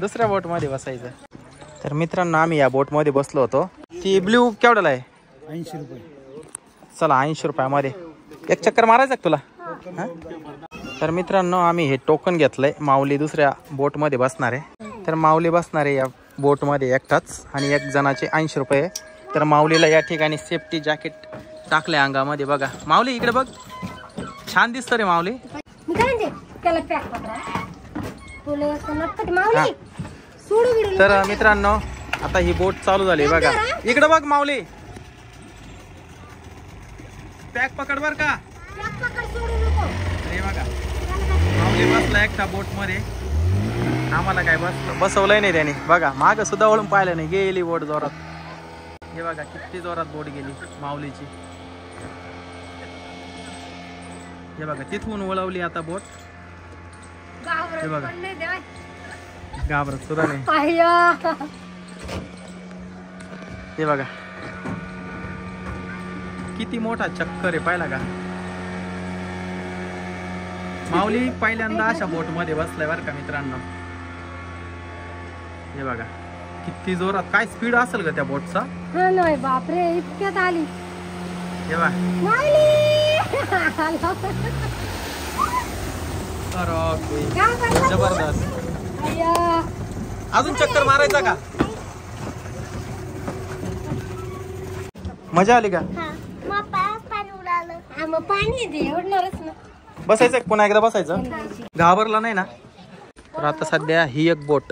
दुसऱ्या बोट मध्ये बसायचं. तर मित्रांनो आम्ही या बोट मध्ये बसलो होतो. ती ब्ल्यू केवढ्याला आहे? 80 रुपये. चला 80 रुपयामध्ये एक चक्कर मारायचं का तुला? तर मित्रांनो आम्ही हे टोकन घेतलंय. माऊली दुसऱ्या बोट मध्ये बसणार आहे. तर माऊली बसणार आहे या बोट मध्ये एकटाच आणि एक जणाचे 80 रुपये. तर माऊलीला या ठिकाणी सेफ्टी जॅकेट टाकले अंगामध्ये. बघा माऊली इकडे बघ, छान दिसत रे माऊली. तर मित्रांनो आता ही बोट चालू झाली बघा. इकडे बघ माऊली, पॅक पकड बर का. अरे बघा माऊली बसला एकटा बोट मध्ये. आम्हाला काय बसवलंय नाही त्याने. बघा माग सुद्धा वळून पाहिलं नाही. गेली बोट जोरात. हे बघा किती जोरात बोट गेली माऊलीची. हे बघा तिथून वळवली आता बोट. हे बघा घाबरत सुद्धा नाही. हे बघा किती मोठा चक्कर आहे पाहिला का. माऊली पहिल्यांदा अशा बोट मध्ये बसलाय बर का मित्रांनो. हे बघा किती जोरात. काय स्पीड असेल का त्या बोटचा. बापरे इतक्यात आली. हे बघा जबरदस्त. अजून चक्कर मारायचा का? मजा आली का? बसायचं पुन्हा एकदा बसायचं. घाबरला नाही ना? तर आता सध्या ही एक बोट,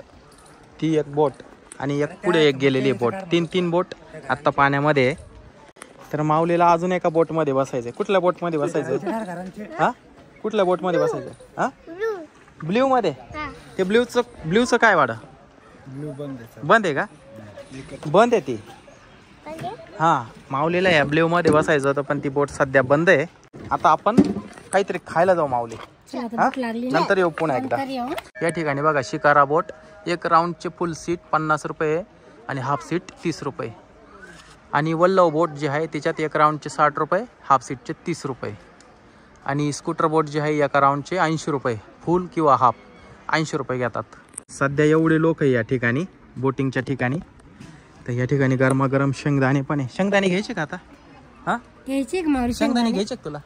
ती एक बोट आणि एक पुढे एक गेलेली बोट. तीन बोट आता पाण्यामध्ये. तर माऊलीला अजून एका बोट मध्ये बसायचंय. कुठल्या बोट मध्ये बसायचं? हा कुठल्या बोट मध्ये बसायचं? हा ब्ल्यू मध्ये. ते ब्ल्यूचं काय वाडा? बंद आहे का? बंद आहे ती. हा माऊलीला या ब्ल्यू मध्ये बसायचं होतं पण ती बोट सध्या बंद आहे. आता आपण काहीतरी खायला जाऊ माऊली. नंतर येऊ पुन्हा एकदा. या ठिकाणी बघा शिकारा बोट. एक राऊंडचे फुल सीट 50 रुपये आणि हाफ सीट 30 रुपये. आणि वल्लव बोट जी आहे त्याच्यात एक राऊंडचे 60 रुपये, हाफ सीटचे 30 रुपये. आणि स्कूटर बोट जी आहे एका राऊंडचे 80 रुपये. फुल किंवा हाफ 80 रुपये घेतात. सध्या एवढे लोक आहे या ठिकाणी बोटिंगच्या ठिकाणी. तर या ठिकाणी गरमागरम शेंगदाणे पण आहे. शेंगदाणे घ्यायचे का आता? हा घ्यायचे. शेंगदाणे घ्यायचे का तुला?